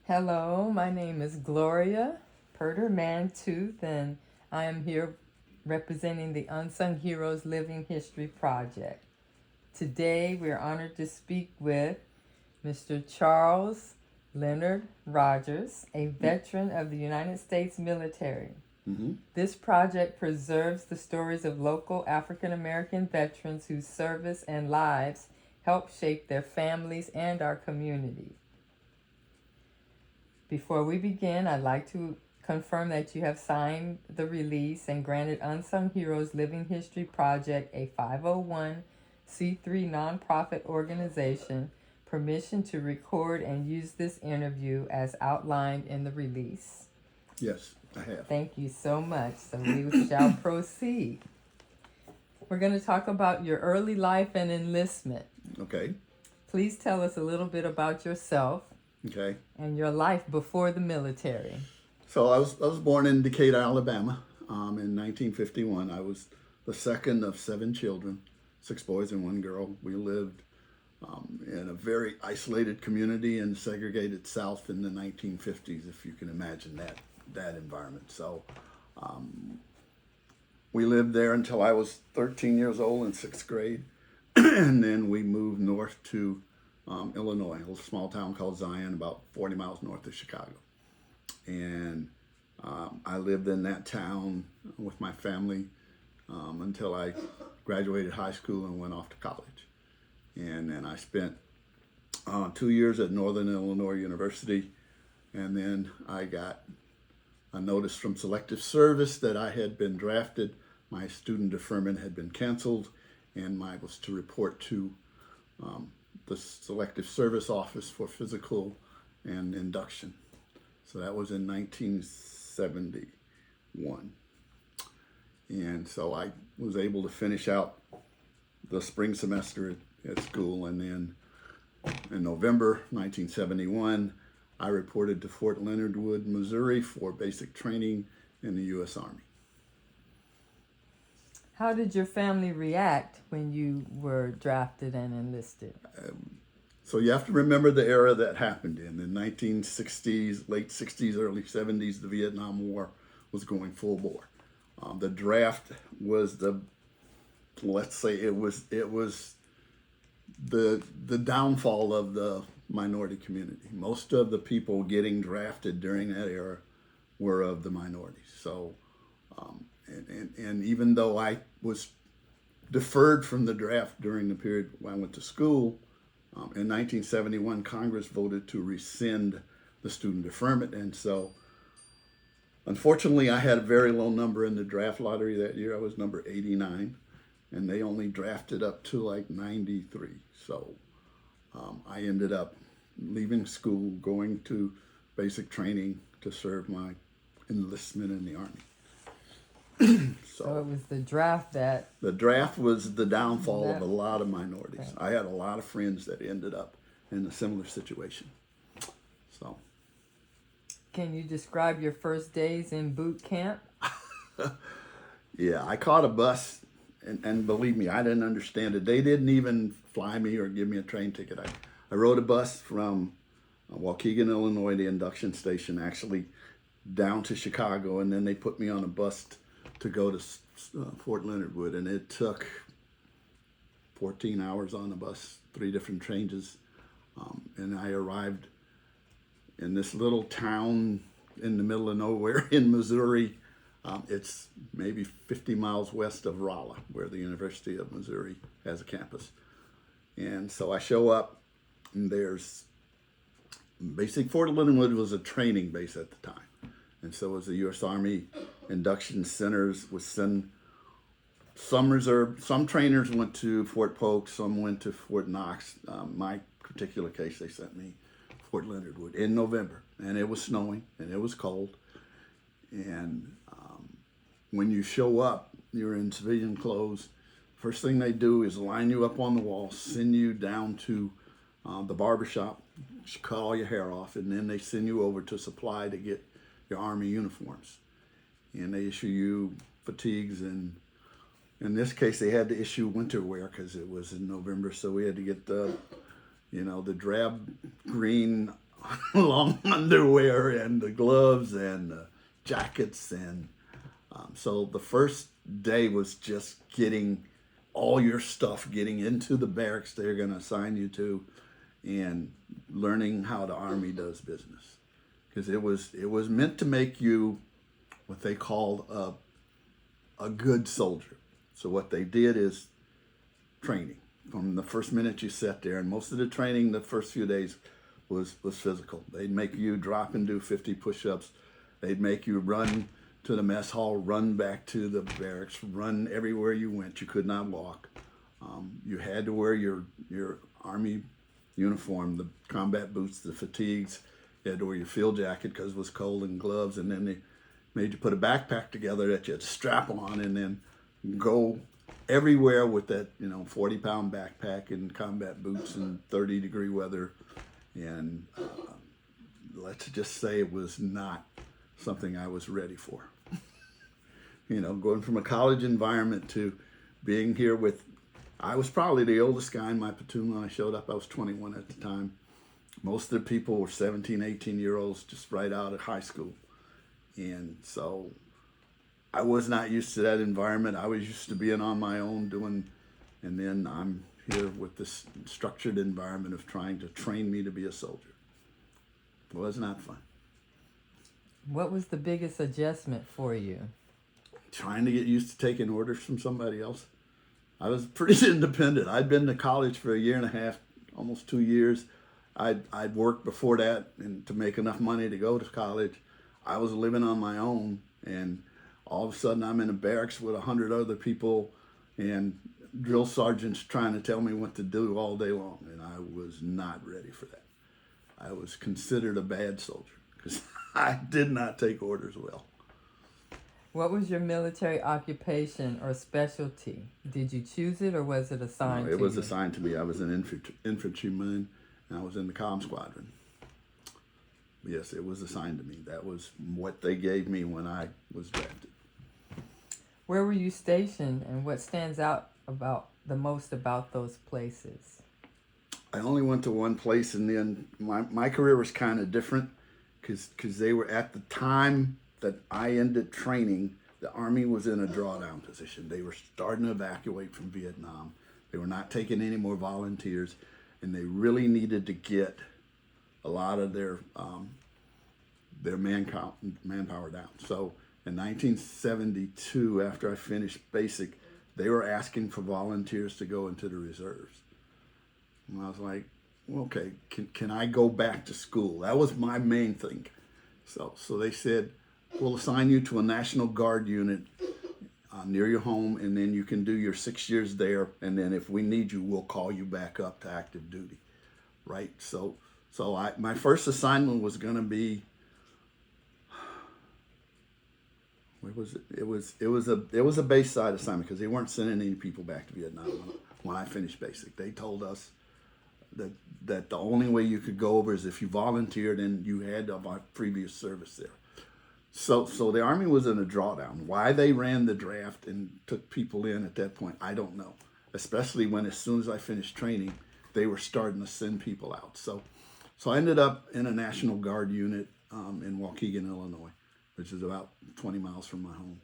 Hello, my name is Gloria Perter Mantooth, and I am here representing the Unsung Heroes Living History Project. Today, we're honored to speak with Mr. Charles Leonard Rogers, a veteran of the United States military. This project preserves the stories of local African American veterans whose service and lives help shape their families and our communities. Before we begin, I'd like to confirm that you have signed the release and granted Unsung Heroes Living History Project, a 501c3 nonprofit organization, permission to record and use this interview as outlined in the release. Yes, I have. Thank you so much. So we shall proceed. We're going to talk about your early life and enlistment. Okay. Please tell us a little bit about yourself. Okay. And your life before the military. So I was born in Decatur, Alabama, in 1951. I was the second of 7 children, 6 boys and 1 girl. We lived in a very isolated community in segregated South in the 1950s, if you can imagine that environment. So we lived there until I was 13 years old in 6th grade, and then we moved north to Illinois, a little small town called Zion, about 40 miles north of Chicago. And I lived in that town with my family until I graduated high school and went off to college. And then I spent 2 years at Northern Illinois University, and then I got a notice from Selective Service that I had been drafted. My student deferment had been canceled, and I was to report to the Selective Service Office for physical and induction. So that was in 1971. And so I was able to finish out the spring semester at school, and then in November 1971, I reported to Fort Leonard Wood, Missouri for basic training in the U.S. Army. How did your family react when you were drafted and enlisted? So you have to remember the era that happened in the 1960s, late 60s, early 70s. The Vietnam War was going full bore. The draft was let's say it was the downfall of the minority community. Most of the people getting drafted during that era were of the minorities. So, and even though I was deferred from the draft during the period when I went to school, in 1971, Congress voted to rescind the student deferment. And so, unfortunately, I had a very low number in the draft lottery that year. I was number 89, and they only drafted up to like 93. So I ended up leaving school, going to basic training to serve my enlistment in the Army. So it was the draft that... The draft was the downfall of a lot of minorities. Right. I had a lot of friends that ended up in a similar situation. So, can you describe your first days in boot camp? Yeah, I caught a bus, and believe me, I didn't understand it. They didn't even fly me or give me a train ticket. I rode a bus from Waukegan, Illinois, the induction station, actually down to Chicago, and then they put me on a bus to go to Fort Leonard Wood, and it took 14 hours on the bus, 3 different changes, and I arrived in this little town in the middle of nowhere in Missouri. It's maybe 50 miles west of Rolla, where the University of Missouri has a campus. And so I show up, and there's basic Fort Leonard Wood was a training base at the time. And so was the U.S. Army induction centers would send some trainers went to Fort Polk, some went to Fort Knox. My particular case, they sent me Fort Leonard Wood in November, and it was snowing and it was cold. And when you show up, you're in civilian clothes. First thing they do is line you up on the wall, send you down to the barbershop, cut all your hair off, and then they send you over to supply to get your Army uniforms. And they issue you fatigues, and in this case they had to issue winter wear because it was in November, so we had to get the drab green long underwear and the gloves and the jackets. And so the first day was just getting all your stuff, getting into the barracks they're going to assign you to, and learning how the Army does business. Because it was meant to make you what they called a good soldier. So what they did is training from the first minute you sat there, and most of the training the first few days was physical. They'd make you drop and do 50 push-ups. They'd make you run to the mess hall, run back to the barracks, run everywhere you went. You could not walk. You had to wear your Army uniform, the combat boots, the fatigues. You had to wear your field jacket because it was cold, and gloves, and then they made you put a backpack together that you had to strap on and then go everywhere with that 40-pound backpack and combat boots in 30-degree weather. And let's just say it was not something I was ready for. Going from a college environment to being here with, I was probably the oldest guy in my platoon when I showed up. I was 21 at the time. Most of the people were 17, 18-year-olds just right out of high school. And so I was not used to that environment. I was used to being on my own and then I'm here with this structured environment of trying to train me to be a soldier. It was not fun. What was the biggest adjustment for you? Trying to get used to taking orders from somebody else. I was pretty independent. I'd been to college for a year and a half, almost 2 years. I'd worked before that and to make enough money to go to college. I was living on my own, and all of a sudden I'm in a barracks with 100 other people and drill sergeants trying to tell me what to do all day long, and I was not ready for that. I was considered a bad soldier because I did not take orders well. What was your military occupation or specialty? Did you choose it or was it assigned to you? It was assigned to me. I was an infantryman, and I was in the comm squadron. Yes, it was assigned to me. That was what they gave me when I was drafted. Where were you stationed, and what stands out the most about those places? I only went to one place, and then my career was kind of different because they were, at the time that I ended training, the Army was in a drawdown position. They were starting to evacuate from Vietnam. They were not taking any more volunteers, and they really needed to get a lot of their manpower down. So in 1972, after I finished basic, they were asking for volunteers to go into the reserves. And I was like, well, okay, can I go back to school? That was my main thing. So they said, we'll assign you to a National Guard unit near your home, and then you can do your 6 years there, and then if we need you, we'll call you back up to active duty, right? So my first assignment was going to be, where was it? It was a base side assignment because they weren't sending any people back to Vietnam when I finished basic. They told us that the only way you could go over is if you volunteered and you had a previous service there. So the Army was in a drawdown. Why they ran the draft and took people in at that point, I don't know. Especially when, as soon as I finished training, they were starting to send people out. So I ended up in a National Guard unit in Waukegan, Illinois, which is about 20 miles from my home.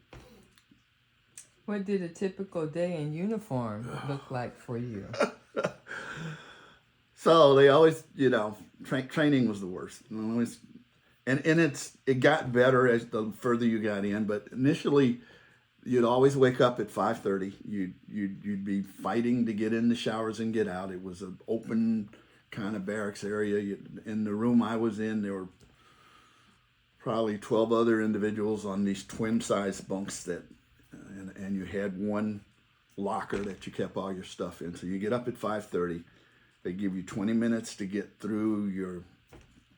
What did a typical day in uniform look like for you? So they always, training was the worst. And it got better as the further you got in, but initially you'd always wake up at 5:30. You'd be fighting to get in the showers and get out. It was an open kind of barracks area. In the room I was in, there were probably 12 other individuals on these twin-sized bunks and you had one locker that you kept all your stuff in. So you get up at 5:30. They give you 20 minutes to get through your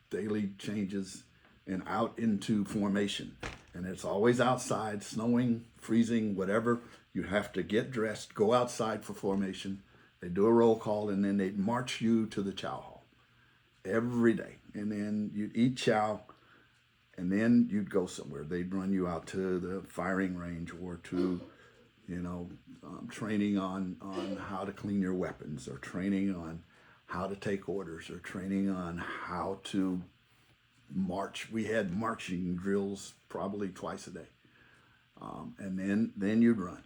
daily changes and out into formation. And it's always outside, snowing, freezing, whatever. You have to get dressed, go outside for formation. They do a roll call, and then they'd march you to the chow hall every day. And then you'd eat chow, and then you'd go somewhere. They'd run you out to the firing range or to, training on how to clean your weapons, or training on how to take orders or training on how to march. We had marching drills probably twice a day. And then you'd run.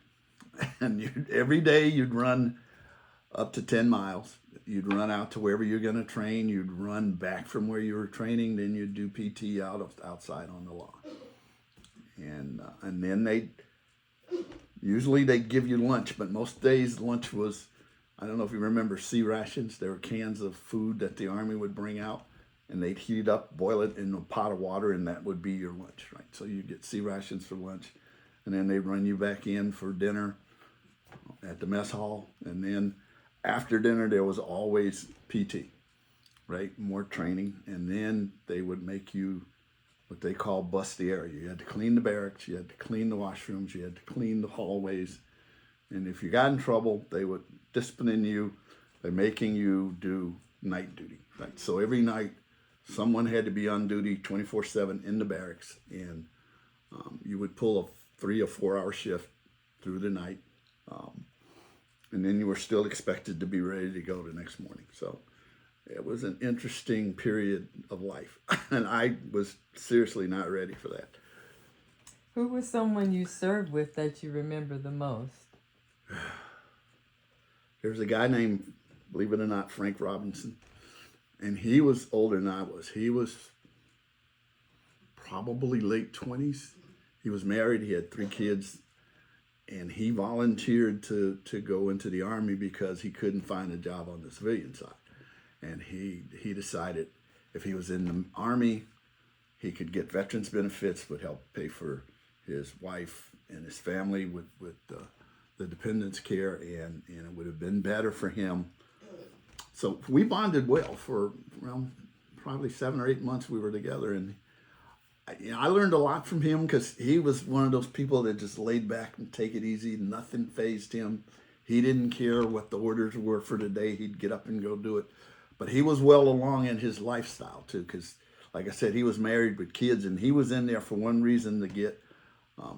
And every day you'd run up to 10 miles. You'd run out to wherever you're going to train. You'd run back from where you were training. Then you'd do PT outside on the lawn. And then they'd give you lunch, but most days lunch was, I don't know if you remember C rations. There were cans of food that the Army would bring out, and they'd heat it up, boil it in a pot of water, and that would be your lunch, right? So you get C rations for lunch, and then they'd run you back in for dinner at the mess hall, and then after dinner there was always PT, right? More training, and then they would make you what they call bust the area. You had to clean the barracks, you had to clean the washrooms, you had to clean the hallways, and if you got in trouble, they would discipline you by making you do night duty, right? So every night someone had to be on duty 24/7 in the barracks, and you would pull a 3 or 4 hour shift through the night, and then you were still expected to be ready to go the next morning. So it was an interesting period of life, and I was seriously not ready for that. Who was someone you served with that you remember the most? There's a guy named, believe it or not, Frank Robinson, and he was older than I was. He was probably late 20s. He was married, he had 3 kids, and he volunteered to go into the Army because he couldn't find a job on the civilian side. And he decided if he was in the Army, he could get veterans benefits, would help pay for his wife and his family with the dependents care, and it would have been better for him. So we bonded well for around probably 7 or 8 months we were together, and I learned a lot from him because he was one of those people that just laid back and take it easy. Nothing fazed him. He didn't care what the orders were for the day. He'd get up and go do it. But he was well along in his lifestyle too, because like I said, he was married with kids, and he was in there for one reason, to get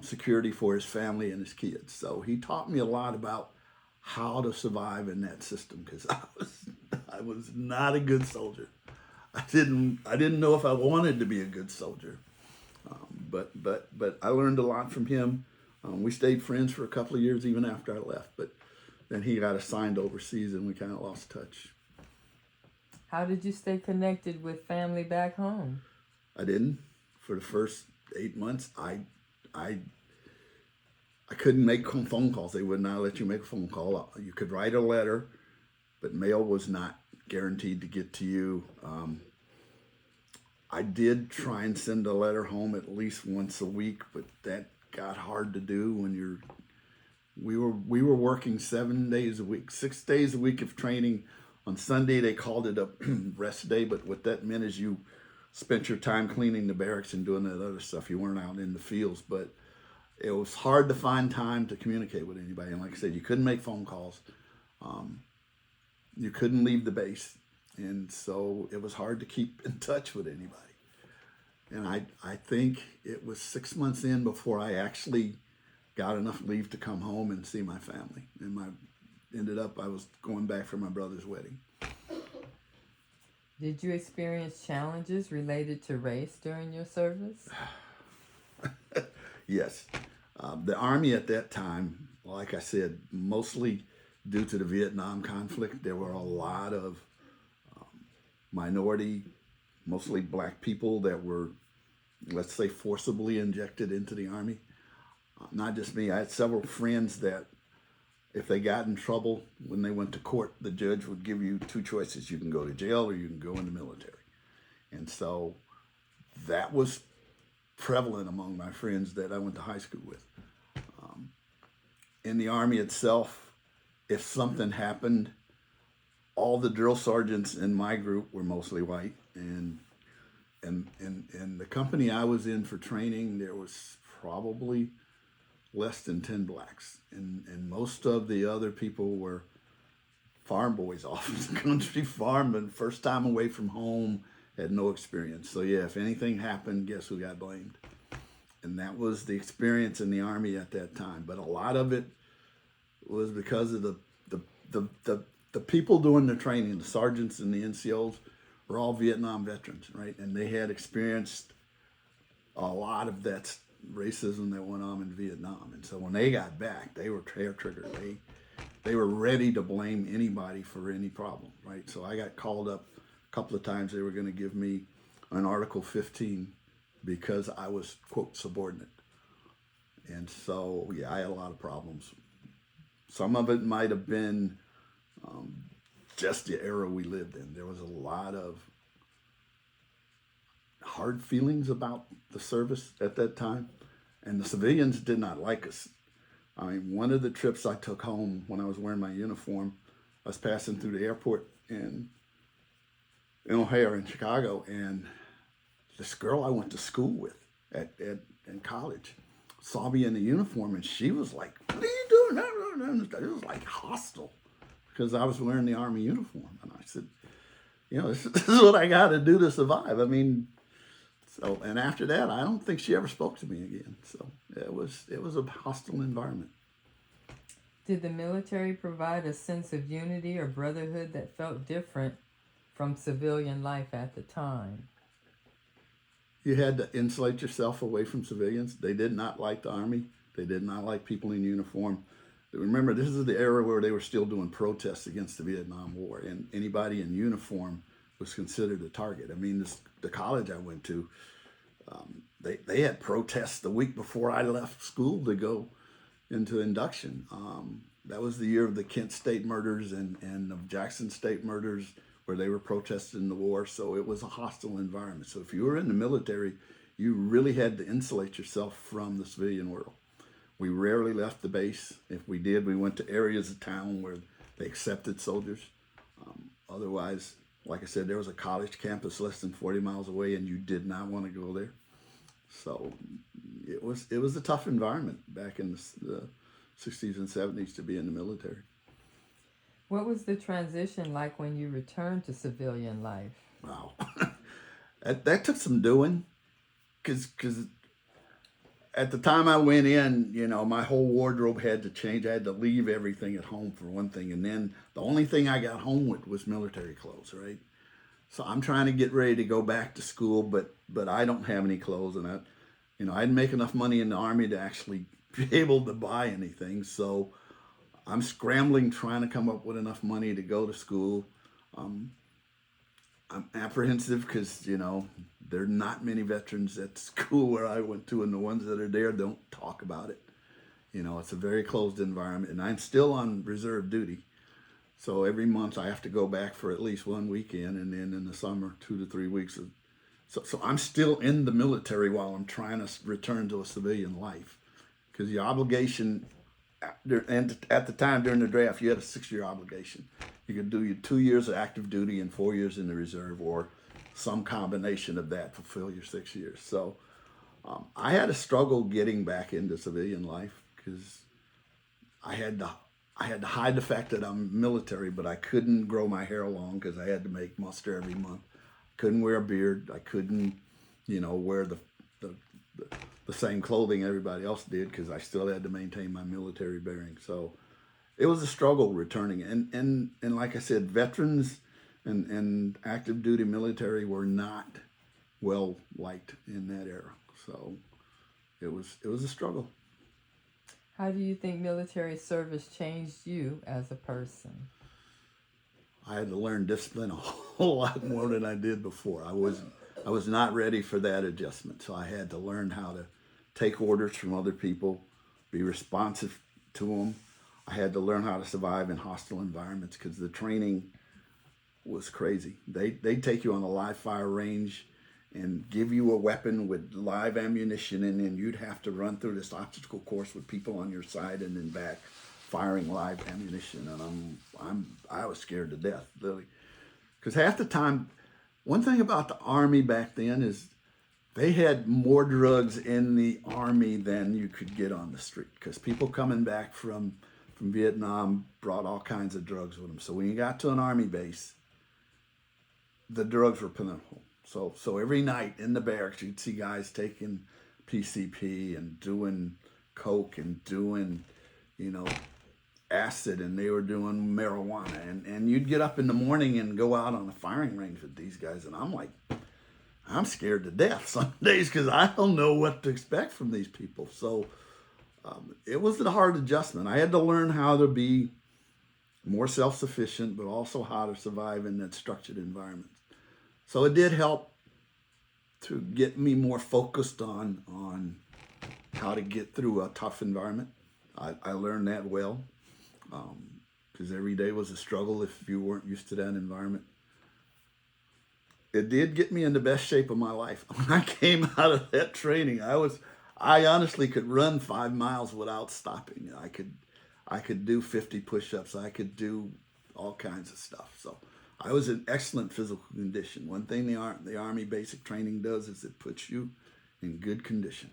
security for his family and his kids. So he taught me a lot about how to survive in that system, because I was not a good soldier. I didn't know if I wanted to be a good soldier. But I learned a lot from him. We stayed friends for a couple of years even after I left, but then he got assigned overseas and we kind of lost touch. How did you stay connected with family back home? I didn't. For the first 8 months, I couldn't make phone calls. They would not let you make a phone call. You could write a letter, but mail was not guaranteed to get to you. I did try and send a letter home at least once a week, but that got hard to do when we were working 7 days a week, 6 days a week of training. On Sunday, they called it a rest day, but what that meant is you spent your time cleaning the barracks and doing that other stuff. You weren't out in the fields, but it was hard to find time to communicate with anybody. And like I said, you couldn't make phone calls. You couldn't leave the base. And so it was hard to keep in touch with anybody. And I think it was 6 months in before I actually got enough leave to come home and see my family. And I was going back for my brother's wedding. Did you experience challenges related to race during your service? Yes. The Army at that time, like I said, mostly due to the Vietnam conflict, there were a lot of minority, mostly black people that were, let's say, forcibly injected into the Army. Not just me. I had several friends that if they got in trouble when they went to court, the judge would give you 2 choices. You can go to jail or you can go in the military. And so that was prevalent among my friends that I went to high school with. In the Army itself, if something happened, all the drill sergeants in my group were mostly white, and the company I was in for training, there was probably less than 10 blacks, and most of the other people were farm boys off the country farming, first time away from home, had no experience. So yeah, if anything happened, guess who got blamed? And that was the experience in the Army at that time. But a lot of it was because of the the people doing the training, the sergeants and the NCOs, were all Vietnam veterans, right? And they had experienced a lot of that racism that went on in Vietnam. And so when they got back, they were hair triggered. They were ready to blame anybody for any problem, right? So I got called up a couple of times. They were going to give me an Article 15 because I was, quote, subordinate. And so, yeah, I had a lot of problems. Some of it might have been just the era we lived in. There was a lot of hard feelings about the service at that time, and the civilians did not like us. I mean, one of the trips I took home when I was wearing my uniform, I was passing through the airport in O'Hare in Chicago, and this girl I went to school with in college saw me in the uniform, and she was like, "What are you doing?" It was like hostile because I was wearing the Army uniform, and I said, "You know, this is what I got to do to survive." I mean, so, and after that, I don't think she ever spoke to me again. So it was a hostile environment. Did the military provide a sense of unity or brotherhood that felt different from civilian life at the time? You had to insulate yourself away from civilians. They did not like the Army. They did not like people in uniform. Remember, this is the era where they were still doing protests against the Vietnam War, and anybody in uniform was considered a target. I mean, the college I went to, they had protests the week before I left school to go into induction. That was the year of the Kent State murders and of Jackson State murders, where they were protesting the war. So it was a hostile environment. So if you were in the military, you really had to insulate yourself from the civilian world. We rarely left the base. If we did, we went to areas of town where they accepted soldiers. Otherwise, like I said, there was a college campus less than 40 miles away, and you did not want to go there. So it was a tough environment back in the 60s and 70s to be in the military. What was the transition like when you returned to civilian life? Wow. that took some doing, because at the time I went in, you know, my whole wardrobe had to change. I had to leave everything at home for one thing. And then the only thing I got home with was military clothes, right? So I'm trying to get ready to go back to school, but I don't have any clothes. And I didn't make enough money in the Army to actually be able to buy anything. So I'm scrambling, trying to come up with enough money to go to school. I'm apprehensive because, you know, there are not many veterans at school where I went to, and the ones that are there don't talk about it. You know, it's a very closed environment, and I'm still on reserve duty. So every month I have to go back for at least one weekend, and then in the summer, 2 to 3 weeks. So I'm still in the military while I'm trying to return to a civilian life, because the obligation, and at the time during the draft, you had a 6-year obligation. You could do your 2 years of active duty and 4 years in the reserve, or some combination of that, fulfill your 6 years. So I had a struggle getting back into civilian life because I had to hide the fact that I'm military, but I couldn't grow my hair long because I had to make muster every month. Couldn't wear a beard. I couldn't, you know, wear the same clothing everybody else did because I still had to maintain my military bearing. So it was a struggle returning. And like I said, veterans and active duty military were not well liked in that era. So it was a struggle. How do you think military service changed you as a person? I had to learn discipline a whole lot more than I did before. I was not ready for that adjustment. So I had to learn how to take orders from other people, be responsive to them. I had to learn how to survive in hostile environments because the training was crazy. They take you on a live fire range and give you a weapon with live ammunition, and then you'd have to run through this obstacle course with people on your side and then back, firing live ammunition. And I was scared to death, literally, because half the time, one thing about the Army back then is they had more drugs in the Army than you could get on the street, because people coming back from Vietnam brought all kinds of drugs with them. So when you got to an Army base, the drugs were plentiful. So every night in the barracks, you'd see guys taking PCP and doing coke and doing, you know, acid and they were doing marijuana. And you'd get up in the morning and go out on the firing range with these guys. And I'm like, I'm scared to death some days because I don't know what to expect from these people. So it was a hard adjustment. I had to learn how to be more self-sufficient, but also how to survive in that structured environment. So it did help to get me more focused on how to get through a tough environment. I learned that well because every day was a struggle if you weren't used to that environment. It did get me in the best shape of my life. When I came out of that training, I honestly could run 5 miles without stopping. I could do 50 push-ups. I could do all kinds of stuff. So I was in excellent physical condition. One thing the Army basic training does is it puts you in good condition.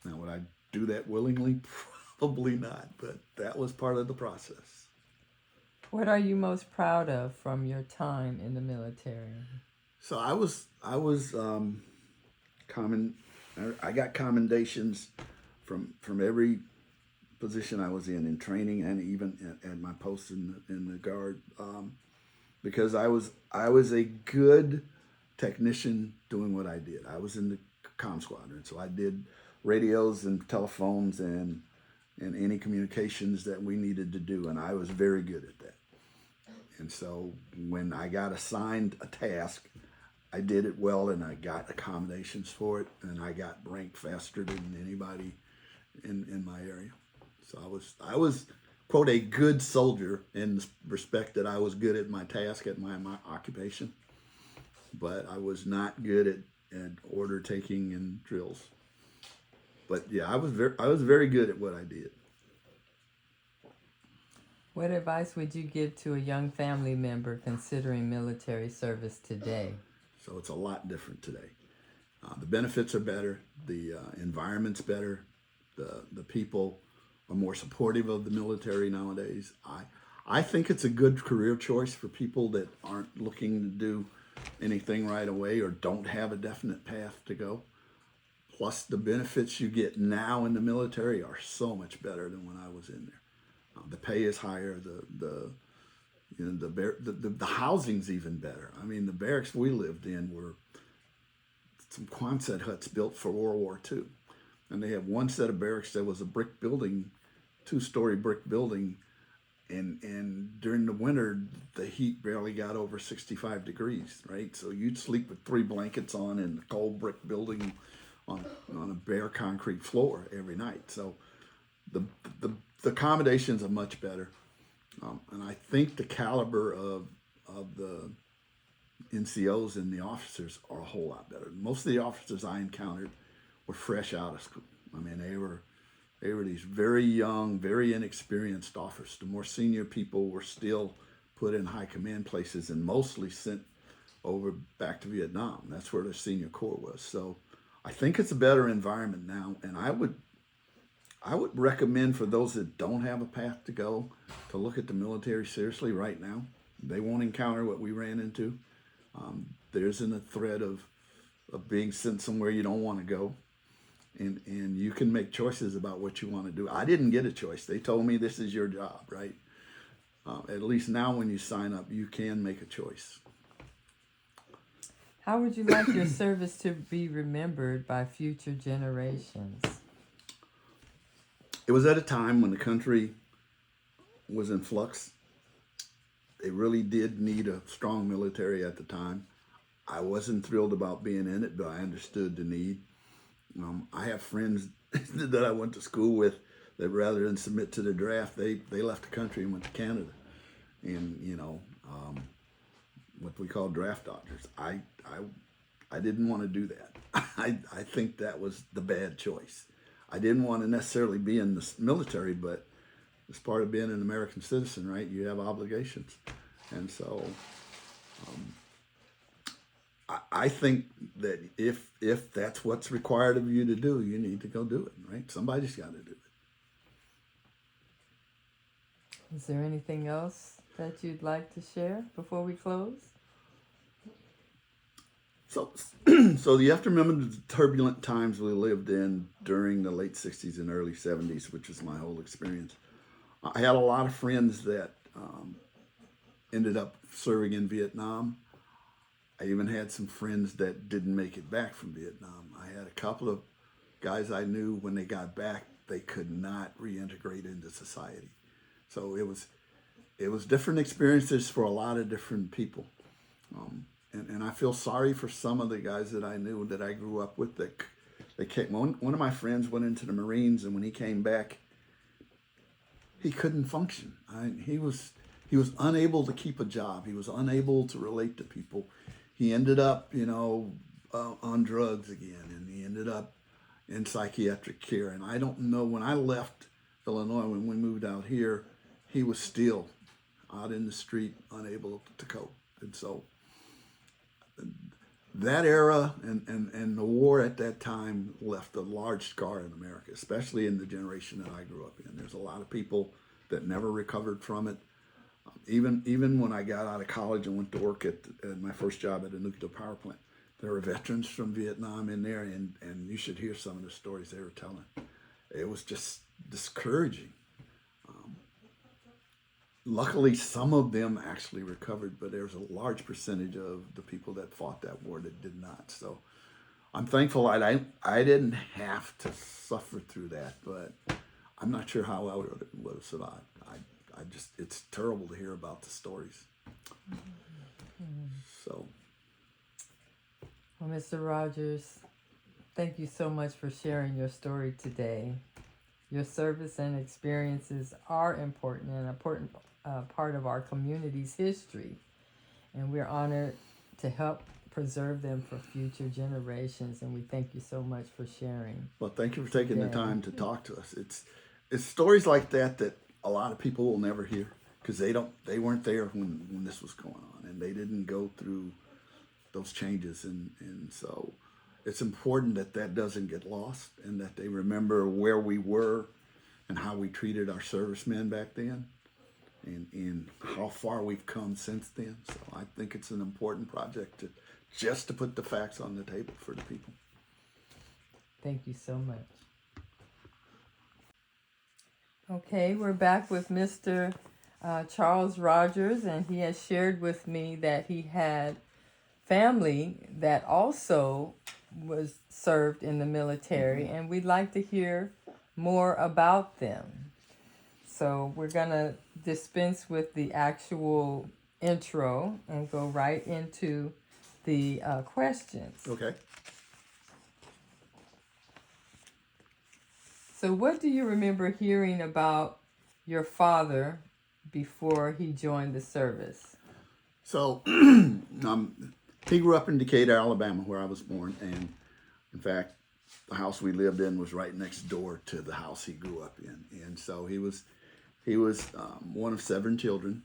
Now, would I do that willingly? Probably not, but that was part of the process. What are you most proud of from your time in the military? So I got commendations from every position I was in training and even at my post in the Guard, because I was a good technician doing what I did. I was in the comm squadron, so I did radios and telephones and any communications that we needed to do, and I was very good at that. And so when I got assigned a task, I did it well, and I got accommodations for it, and I got ranked faster than anybody in my area. So I was quote a good soldier in the respect that I was good at my task, at my occupation, but I was not good at order taking and drills. But yeah, I was very good at what I did. What advice would you give to a young family member considering military service today? So it's a lot different today. The benefits are better. The environment's better. The people are more supportive of the military nowadays. I think it's a good career choice for people that aren't looking to do anything right away or don't have a definite path to go. Plus, the benefits you get now in the military are so much better than when I was in there. The pay is higher. The housing's even better. I mean, the barracks we lived in were some Quonset huts built for World War II. And they had one set of barracks that was a brick building, 2-story brick building. And during the winter, the heat barely got over 65 degrees, right? So you'd sleep with 3 blankets on in the cold brick building on a bare concrete floor every night. So the accommodations are much better. And I think the caliber of the NCOs and the officers are a whole lot better. Most of the officers I encountered were fresh out of school. I mean, they were these very young, very inexperienced officers. The more senior people were still put in high command places and mostly sent over back to Vietnam. That's where their senior corps was. So I think it's a better environment now, and I would recommend for those that don't have a path to go to look at the military seriously right now. They won't encounter what we ran into. There isn't a threat of being sent somewhere you don't want to go. And you can make choices about what you want to do. I didn't get a choice. They told me this is your job, right? At least now when you sign up, you can make a choice. How would you like your service to be remembered by future generations? It was at a time when the country was in flux. They really did need a strong military at the time. I wasn't thrilled about being in it, but I understood the need. I have friends that I went to school with that rather than submit to the draft, they left the country and went to Canada. And, what we call draft dodgers. I didn't want to do that. I think that was the bad choice. I didn't want to necessarily be in the military, but as part of being an American citizen, right, you have obligations. And so I think that if that's what's required of you to do, you need to go do it, right? Somebody's got to do it. Is there anything else that you'd like to share before we close? So you have to remember the turbulent times we lived in during the late 60s and early 70s, which is my whole experience. I had a lot of friends that ended up serving in Vietnam. I even had some friends that didn't make it back from Vietnam. I had a couple of guys I knew when they got back, they could not reintegrate into society. So it was different experiences for a lot of different people. And I feel sorry for some of the guys that I knew that I grew up with that they came. One of my friends went into the Marines, and when he came back, he couldn't function. He was unable to keep a job. He was unable to relate to people. He ended up, on drugs again, and he ended up in psychiatric care. And I don't know, when I left Illinois, when we moved out here, he was still out in the street, unable to cope. And so that era and the war at that time left a large scar in America, especially in the generation that I grew up in. There's a lot of people that never recovered from it. Even when I got out of college and went to work at my first job at a nuclear power plant, there were veterans from Vietnam in there, and you should hear some of the stories they were telling. It was just discouraging. Luckily, some of them actually recovered, but there was a large percentage of the people that fought that war that did not. So I'm thankful I didn't have to suffer through that, but I'm not sure how I would have survived. It's terrible to hear about the stories. So. Well, Mr. Rogers, thank you so much for sharing your story today. Your service and experiences are important and an important part of our community's history, and we're honored to help preserve them for future generations, and we thank you so much for sharing. Well, thank you for taking the time to talk to us. It's stories like that a lot of people will never hear because they weren't there when this was going on, and they didn't go through those changes, and so it's important that doesn't get lost, and that they remember where we were and how we treated our servicemen back then, and how far we've come since then. So I think it's an important project to put the facts on the table for the people. Thank you so much. Okay, we're back with Mr. Charles Rogers, and he has shared with me that he had family that also was served in the military, and we'd like to hear more about them. So we're going to dispense with the actual intro and go right into the questions. Okay. So what do you remember hearing about your father before he joined the service? So he grew up in Decatur, Alabama, where I was born, and in fact, the house we lived in was right next door to the house he grew up in. And so he was one of 7 children.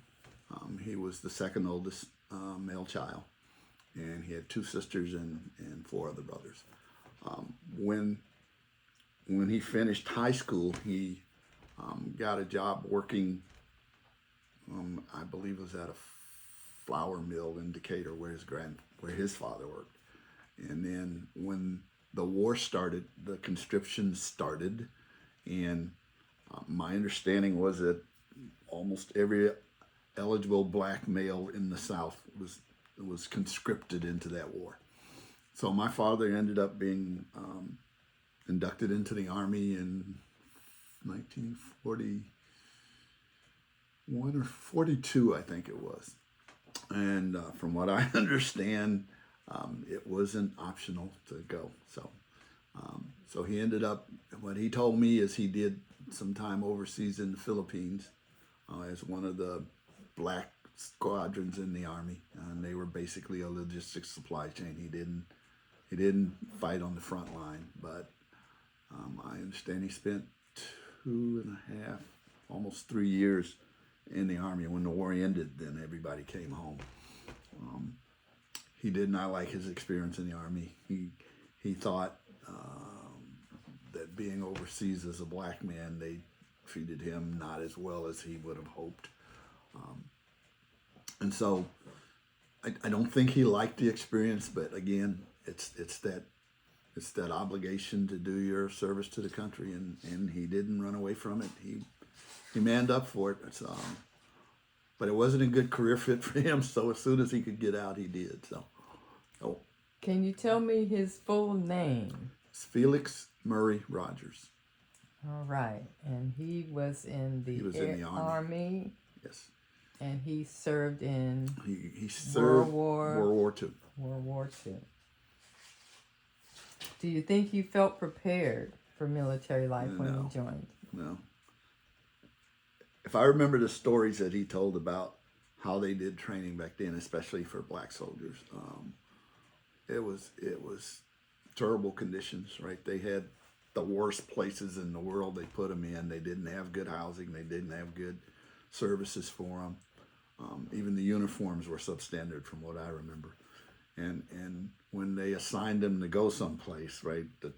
He was the second oldest male child, and he had 2 sisters and 4 other brothers. When he finished high school, he got a job working, I believe it was at a flour mill in Decatur where his father worked. And then when the war started, the conscription started, and my understanding was that almost every eligible black male in the South was conscripted into that war. So my father ended up being inducted into the Army in 1941 or 42, I think it was. And from what I understand, it wasn't optional to go. So he ended up, what he told me is he did some time overseas in the Philippines as one of the black squadrons in the Army. And they were basically a logistics supply chain. He didn't fight on the front line, but I understand he spent 2.5, almost 3 years in the Army. When the war ended, then everybody came home. He did not like his experience in the Army. He thought that being overseas as a black man, they treated him not as well as he would have hoped. And so I don't think he liked the experience, but again, it's that obligation to do your service to the country, and he didn't run away from it. he manned up for it. But it wasn't a good career fit for him. So as soon as he could get out, he did. So, oh, Can you tell me his full name? it's Felix Murray Rogers. All right. And he was in the, in the Army. Yes. And he served in He served World War II. World War II. Do you think you felt prepared for military life when you joined? No. If I remember the stories that he told about how they did training back then, especially for black soldiers, it was terrible conditions, right? They had the worst places in the world they put them in. They didn't have good housing. They didn't have good services for them. Even the uniforms were substandard from what I remember. And when they assigned them to go someplace, right, the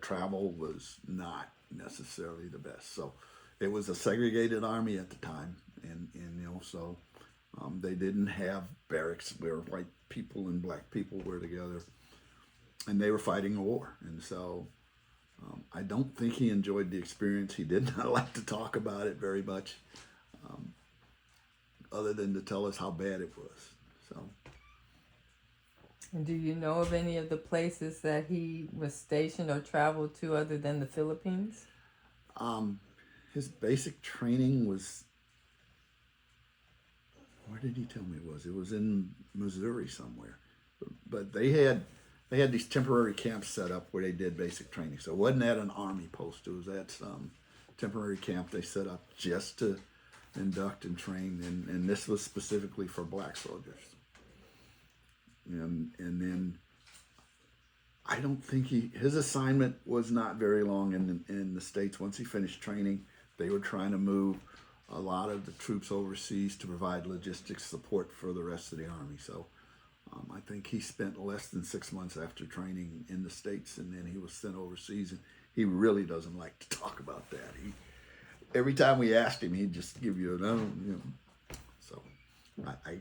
travel was not necessarily the best. So it was a segregated army at the time, and so they didn't have barracks where white people and black people were together, and they were fighting a war. And so I don't think he enjoyed the experience. He did not like to talk about it very much, other than to tell us how bad it was. So. And do you know of any of the places that he was stationed or traveled to other than the Philippines? His basic training was, where did he tell me it was? It was in Missouri somewhere. But they had these temporary camps set up where they did basic training. So it wasn't at an army post. It was at some temporary camp they set up just to induct and train. And this was specifically for black soldiers. And then I don't think his assignment was not very long in the States. Once he finished training, they were trying to move a lot of the troops overseas to provide logistics support for the rest of the Army. So I think he spent less than 6 months after training in the States, and then he was sent overseas. And he really doesn't like to talk about that. Every time we asked him, he'd just give you So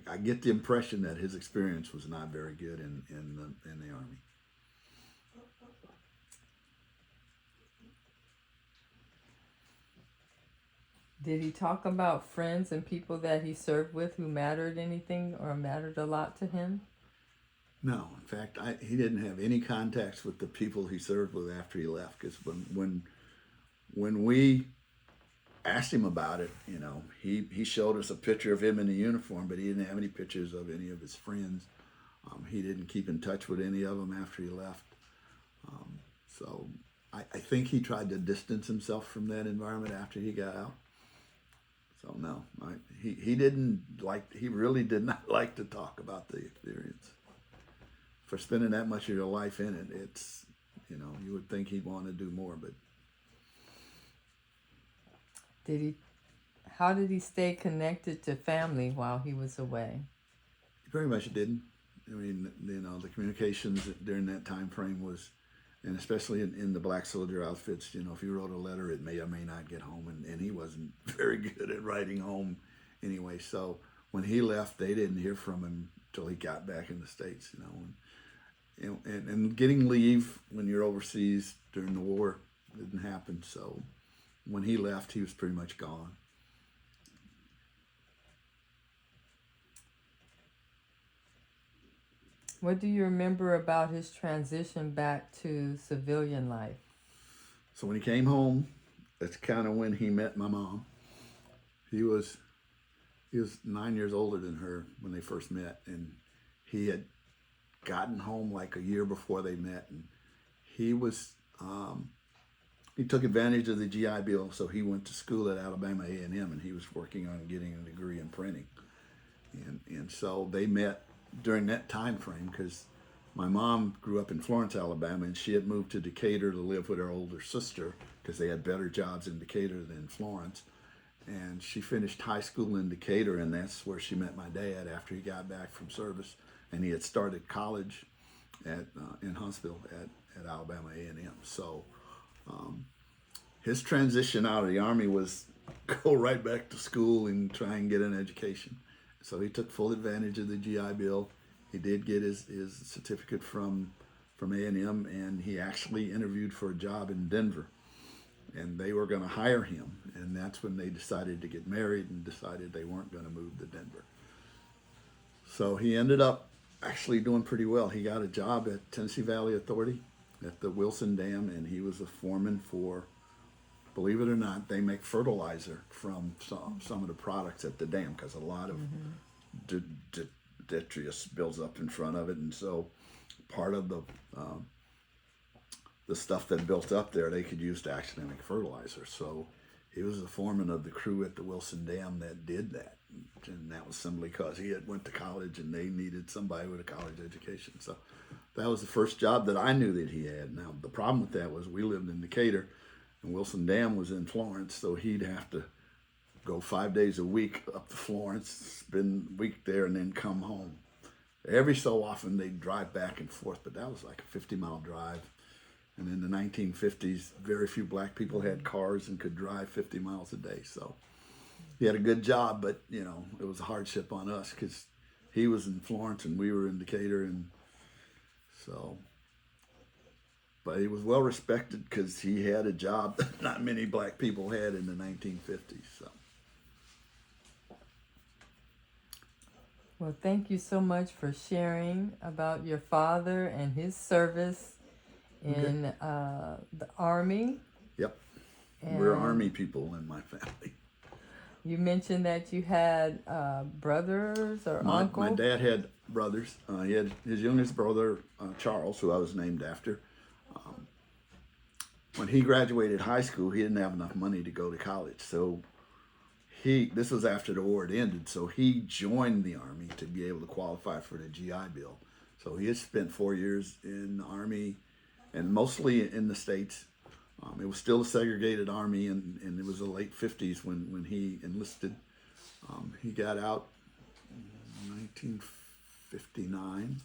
I get the impression that his experience was not very good in the Army. Did he talk about friends and people that he served with who mattered anything or mattered a lot to him? No, in fact, he didn't have any contacts with the people he served with after he left. Because when we asked him about it, he showed us a picture of him in the uniform, but he didn't have any pictures of any of his friends. He didn't keep in touch with any of them after he left. So I think he tried to distance himself from that environment after he got out. So no, he really did not like to talk about the experience. For spending that much of your life in it, it's, you would think he'd want to do more, but. How did he stay connected to family while he was away? He very much didn't. I mean, the communications during that time frame was, and especially in the black soldier outfits, if you wrote a letter, it may or may not get home, and he wasn't very good at writing home anyway. So when he left, they didn't hear from him until he got back in the States, and getting leave when you're overseas during the war didn't happen. So when he left, he was pretty much gone. What do you remember about his transition back to civilian life? So when he came home, that's kind of when he met my mom. He was 9 years older than her when they first met, and he had gotten home like a year before they met, and he took advantage of the GI Bill, so he went to school at Alabama A&M, and he was working on getting a degree in printing. And so they met during that time frame, because my mom grew up in Florence, Alabama, and she had moved to Decatur to live with her older sister because they had better jobs in Decatur than Florence. And she finished high school in Decatur, and that's where she met my dad after he got back from service. And he had started college in Huntsville at Alabama A&M. So his transition out of the Army was go right back to school and try and get an education. So he took full advantage of the GI Bill. He did get his certificate from A&M, and he actually interviewed for a job in Denver. and they were going to hire him. And that's when they decided to get married and decided they weren't going to move to Denver. So he ended up actually doing pretty well. He got a job at Tennessee Valley Authority at the Wilson Dam, and he was a foreman for, believe it or not, they make fertilizer from some of the products at the dam, because a lot of detritus builds up in front of it, and so part of the stuff that built up there they could use to actually make fertilizer. So he was the foreman of the crew at the Wilson Dam that did that, and that was simply because he had went to college and they needed somebody with a college education. So that was the first job that I knew that he had. Now the problem with that was we lived in Decatur, and Wilson Dam was in Florence, so he'd have to go 5 days a week up to Florence, spend a week there, and then come home. Every so often they'd drive back and forth, but that was like a 50-mile drive. And in the 1950s, very few black people had cars and could drive 50 miles a day. So he had a good job, but you know, it was a hardship on us because he was in Florence and we were in Decatur, and so. But he was well respected because he had a job that not many black people had in the 1950s. So. Well, thank you so much for sharing about your father and his service in the Army. Yep. And we're Army people in my family. You mentioned that you had brothers or uncles. My dad had brothers. He had his youngest brother, Charles, who I was named after. When he graduated high school, he didn't have enough money to go to college. So this was after the war had ended, so he joined the Army to be able to qualify for the GI Bill. So he had spent 4 years in the Army, and mostly in the States. It was still a segregated Army, and it was the late 50s when he enlisted. He got out in 1959,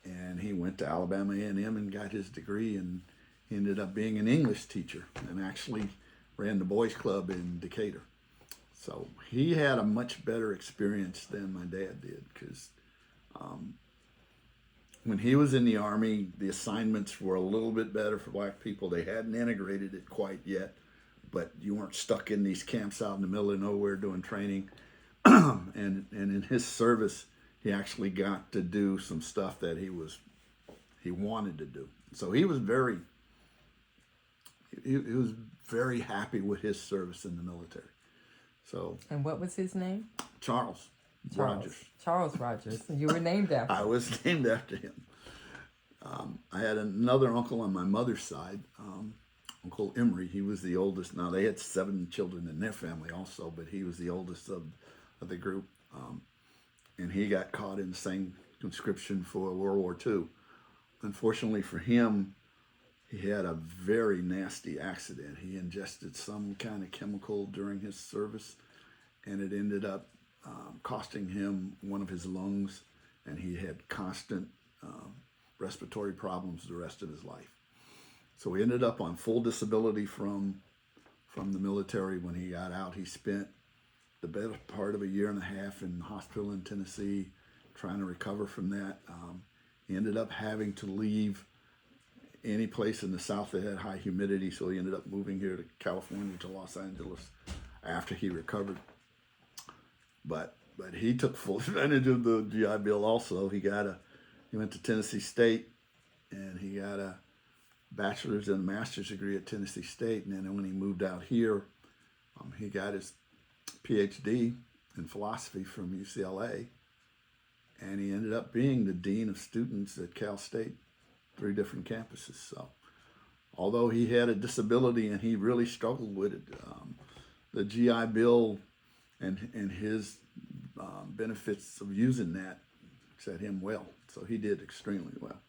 and he went to Alabama A&M and got his degree, and he ended up being an English teacher and actually ran the boys club in Decatur. So he had a much better experience than my dad did, because when he was in the Army, the assignments were a little bit better for black people. They hadn't integrated it quite yet, but you weren't stuck in these camps out in the middle of nowhere doing training. And in his service, he actually got to do some stuff that he wanted to do. So he was very happy with his service in the military. So. And what was his name? Charles Rogers. Charles Rogers. You were named after him. I was named after him. I had another uncle on my mother's side, Uncle Emery. He was the oldest. Now, they had 7 children in their family also, but he was the oldest of the group. And he got caught in the same conscription for World War II. Unfortunately for him, he had a very nasty accident. He ingested some kind of chemical during his service, and it ended up costing him one of his lungs, and he had constant respiratory problems the rest of his life. So he ended up on full disability from the military. When he got out, he spent the better part of a year and a half in the hospital in Tennessee trying to recover from that. He ended up having to leave any place in the South that had high humidity, so he ended up moving here to California, to Los Angeles, after he recovered. But he took full advantage of the GI Bill also. He went to Tennessee State, and he got a bachelor's and a master's degree at Tennessee State. And then when he moved out here, he got his PhD in philosophy from UCLA, and he ended up being the dean of students at Cal State, 3 different campuses. So although he had a disability and he really struggled with it, the GI Bill and his benefits of using that set him well. So he did extremely well.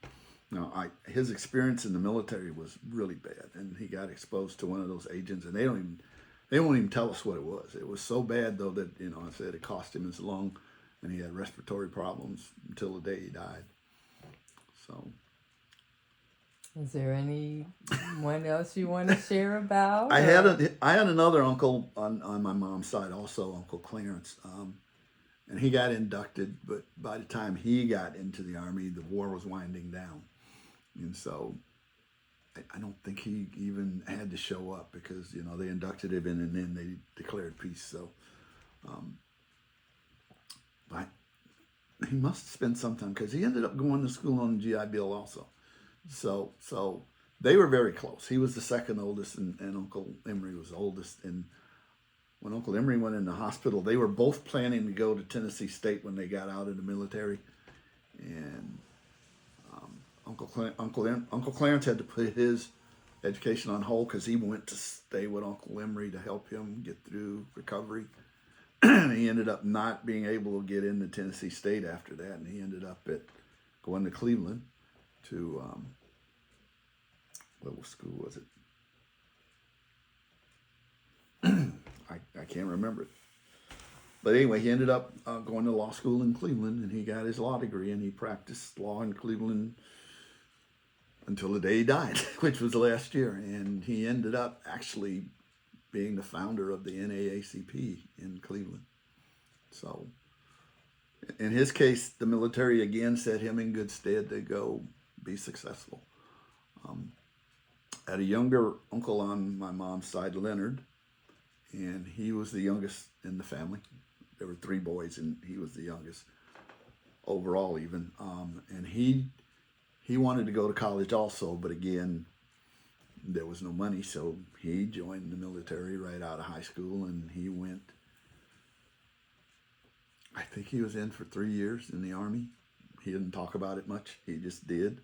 Now, his experience in the military was really bad, and he got exposed to one of those agents, and they won't even tell us what it was. It was so bad, though, that, I said it cost him his lung, and he had respiratory problems until the day he died. So. Is there anyone else you want to share about? I had another uncle on my mom's side also, Uncle Clarence, and he got inducted, but by the time he got into the Army, the war was winding down. And so I don't think he even had to show up because, you know, they inducted him in and then they declared peace. So, but he must have spent some time because he ended up going to school on the GI Bill also. So they were very close. He was the second oldest, and Uncle Emery was the oldest. And when Uncle Emery went in the hospital, they were both planning to go to Tennessee State when they got out of the military. And Uncle Clarence had to put his education on hold because he went to stay with Uncle Emery to help him get through recovery. And he ended up not being able to get into Tennessee State after that, and he ended up going to Cleveland to what school was it? I can't remember it. But anyway, he ended up going to law school in Cleveland, and he got his law degree, and he practiced law in Cleveland until the day he died, which was last year. And he ended up actually being the founder of the NAACP in Cleveland. So in his case, the military again set him in good stead to go be successful. I had a younger uncle on my mom's side, Leonard, and he was the youngest in the family. There were 3 boys, and he was the youngest overall even. And he wanted to go to college also, but again, there was no money, so he joined the military right out of high school, and he went, I think he was in for 3 years in the Army. He didn't talk about it much, he just did.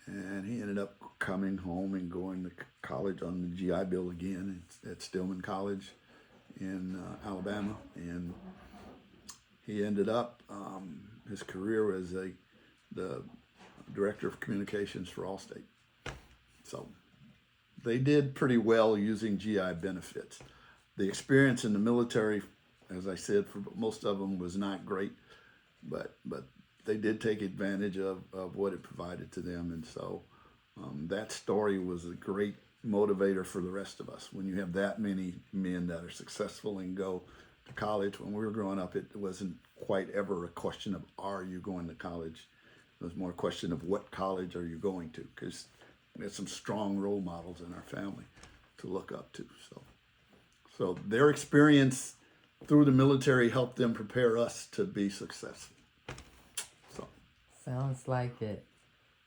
And he ended up coming home and going to college on the GI Bill again at Stillman College in Alabama. And he ended up, his career as the director of communications for Allstate. So they did pretty well using GI benefits. The experience in the military, as I said, for most of them was not great, but they did take advantage of what it provided to them. And so that story was a great motivator for the rest of us. When you have that many men that are successful and go to college, when we were growing up, it wasn't quite ever a question of, are you going to college? It was more a question of what college are you going to? Because we had some strong role models in our family to look up to. So their experience through the military helped them prepare us to be successful. So Sounds like it.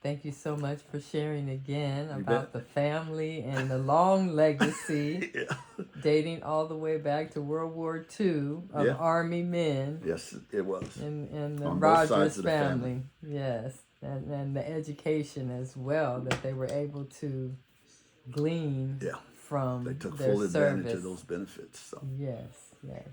Thank you so much for sharing again You about bet. the family and the long legacy yeah. dating all the way back to World War II of Yeah. Army men Yes, it was. in the On both Rogers sides of the family. Yes, and the education as well that they were able to glean Yeah. from They took their full advantage service. of those benefits. So Yes, yes.